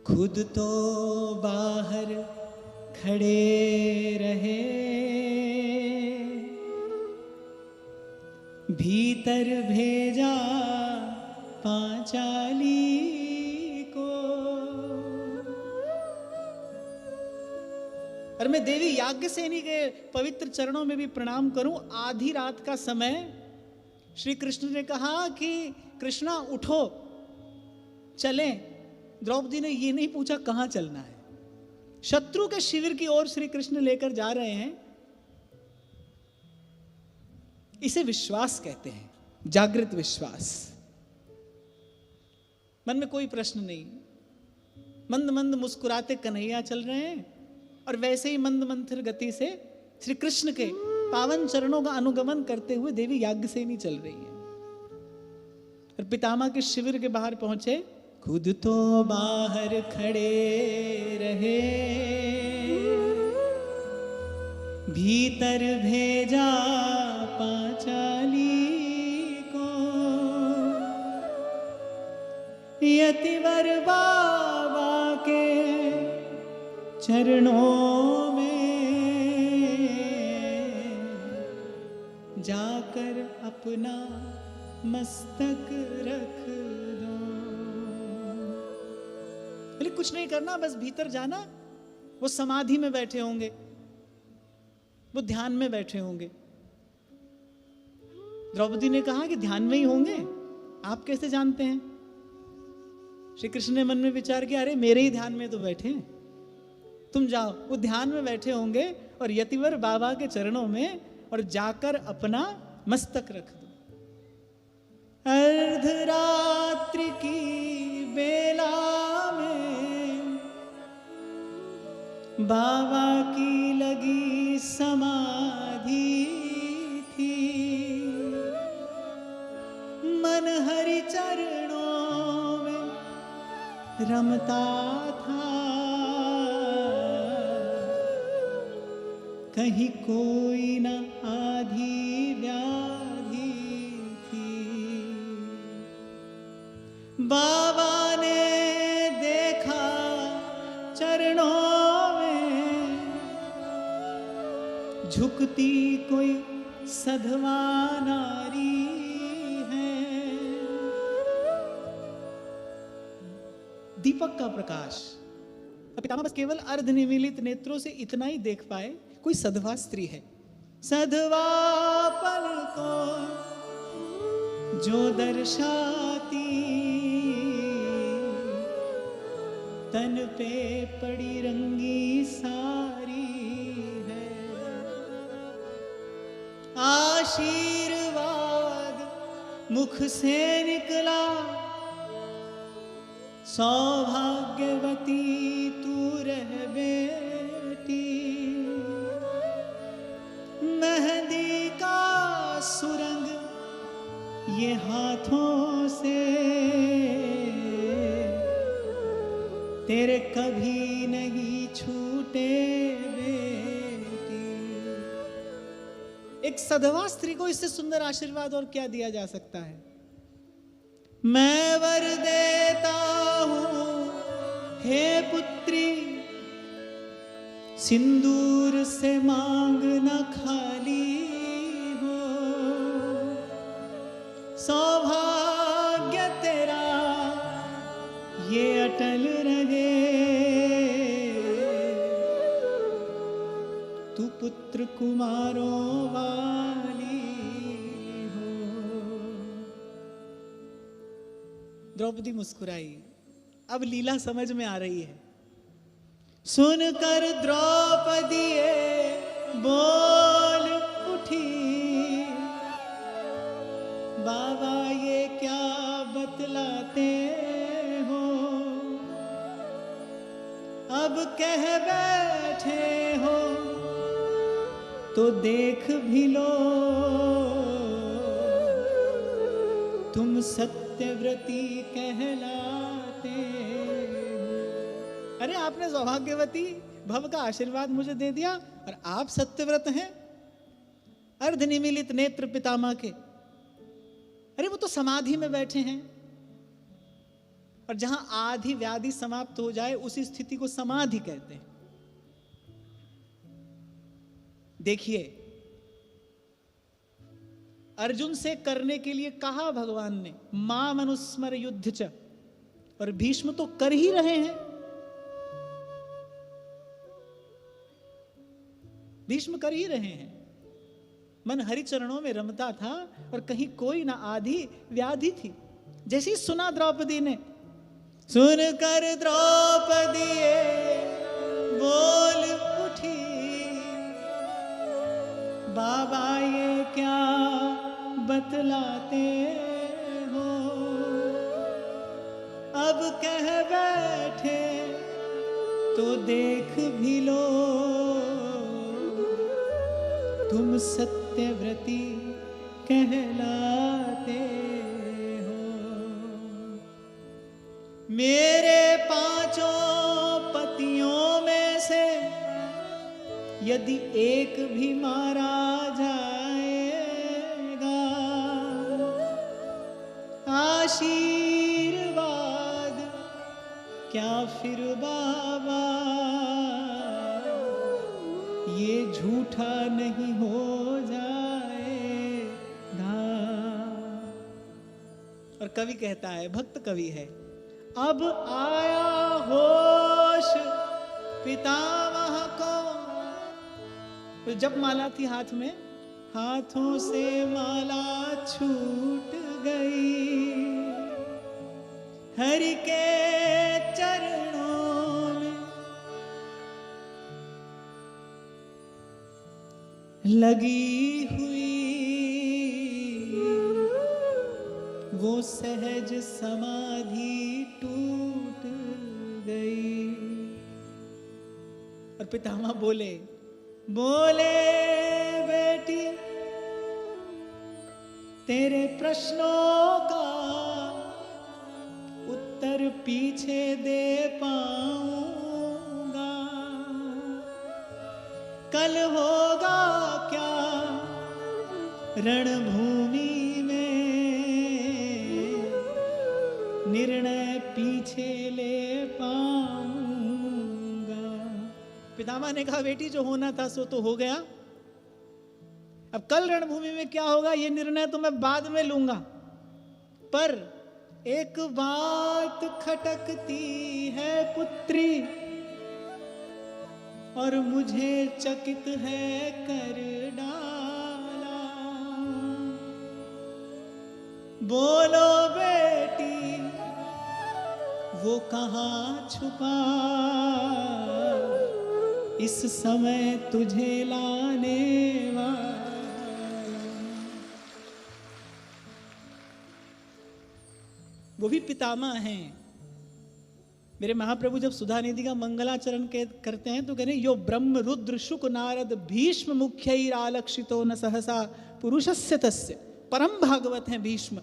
खुद तो बाहर खड़े रहे, भीतर भेजा पांचाली को। और मैं देवी याज्ञसेनी के पवित्र चरणों में भी प्रणाम करूं। आधी रात का समय श्री कृष्ण ने कहा कि कृष्णा उठो चलें। द्रौपदी ने ये नहीं पूछा कहां चलना है। शत्रु के शिविर की ओर श्री कृष्ण लेकर जा रहे हैं। इसे विश्वास कहते हैं, जागृत विश्वास। मन में कोई प्रश्न नहीं, मंद मंद मुस्कुराते कन्हैया चल रहे हैं और वैसे ही मंद मंथर गति से श्री कृष्ण के पावन चरणों का अनुगमन करते हुए देवी याज्ञसेनी चल रही है। और पितामह के शिविर के बाहर पहुंचे। खुद तो बाहर खड़े रहे, भीतर भेजा पांचाली को। यतिवर बाबा के चरणों में जाकर अपना मस्तक रख दो। बोले कुछ नहीं करना, बस भीतर जाना। वो समाधि में बैठे होंगे, वो ध्यान में बैठे होंगे। द्रौपदी ने कहा कि ध्यान में ही होंगे, आप कैसे जानते हैं? श्री कृष्ण ने मन में विचार किया, अरे मेरे ही ध्यान में तो बैठे हैं, तुम जाओ। वो ध्यान में बैठे होंगे और यतिवर बाबा के चरणों में और जाकर अपना मस्तक रख दो। अर्धरात्रि की बेला में बाबा की लगी समाधि थी, मन हरि चरणों में रमता था। कहीं कोई न आधी व्याधि थी। बाबा ने देखा चरणों में झुकती कोई सधवा नारी है। दीपक का प्रकाश। पितामह बस केवल अर्धनिमीलित नेत्रों से इतना ही देख पाए, कोई सधवा स्त्री है। सधवा पल को जो दर्शाती, तन पे पड़ी रंगी सारी है। आशीर्वाद मुख से निकला, सौभाग्यवती तू रह बेटी। मेहंदी का सुरंग ये हाथों से तेरे कभी नहीं छूटे बेटी। एक सधवा स्त्री को इससे सुंदर आशीर्वाद और क्या दिया जा सकता है? मैं वर देता हूं हे पुत्री, सिंदूर से मांग न खाली हो। सौभाग्य तेरा ये अटल रहे, तू पुत्र कुमारों वाली हो। द्रौपदी मुस्कुराई। अब लीला समझ में आ रही है। सुनकर द्रौपदी बोल उठी, बाबा ये क्या बतलाते हो? अब कह बैठे हो तो देख भी लो, तुम सत्यव्रती कहलाते हो। अरे आपने सौभाग्यवती भव का आशीर्वाद मुझे दे दिया और आप सत्यव्रत हैं, अर्धनिमीलित नेत्र पितामह के। अरे वो तो समाधि में बैठे हैं और जहां आधि व्याधि समाप्त हो जाए उसी स्थिति को समाधि कहते हैं। देखिए, अर्जुन से करने के लिए कहा भगवान ने, मां मनुस्मर युद्ध च, और भीष्म तो कर ही रहे हैं। भीष्म कर ही रहे हैं। मन हरि चरणों में रमता था और कहीं कोई ना आधी व्याधि थी। जैसे ही सुना द्रौपदी ने, सुनकर द्रौपदी बोल उठी, बाबा ये क्या बतलाते हो, अब कह बैठे तो देख भी लो, तुम सत्यव्रती कहलाते हो। मेरे पांचों पतियों में से यदि एक भी मारा जाएगा, आशीर्वाद क्या फिर बाबा, ये झूठा नहीं हो जाएगा। और कवि कहता है, भक्त कवि है, अब आया होश पितामह को। तो जब माला थी हाथ में, हाथों से माला छूट गई, हरि के चरणों में लगी हुई, वो सहज समाधि टूट गई। और पितामह बोले, बेटी, तेरे प्रश्नों का उत्तर पीछे दे पाऊंगा। कल होगा क्या रणभूमि में, निर्णय पीछे ले पाऊंगा। पितामह ने कहा, बेटी जो होना था सो तो हो गया, अब कल रणभूमि में क्या होगा ये निर्णय तो मैं बाद में लूंगा, पर एक बात खटकती है पुत्री, और मुझे चकित है कर डाला। बोलो बेटी, वो कहाँ छुपा इस समय तुझे लाने वाला। वो भी पितामह हैं। मेरे महाप्रभु जब सुधा निधि का मंगलाचरण करते हैं तो कह रहे हैं, यो ब्रह्म रुद्र शुक नारद भीष्म मुख्यैरालक्षितो न सहसा पुरुषस्य तस्य। परम भागवत हैं भीष्म।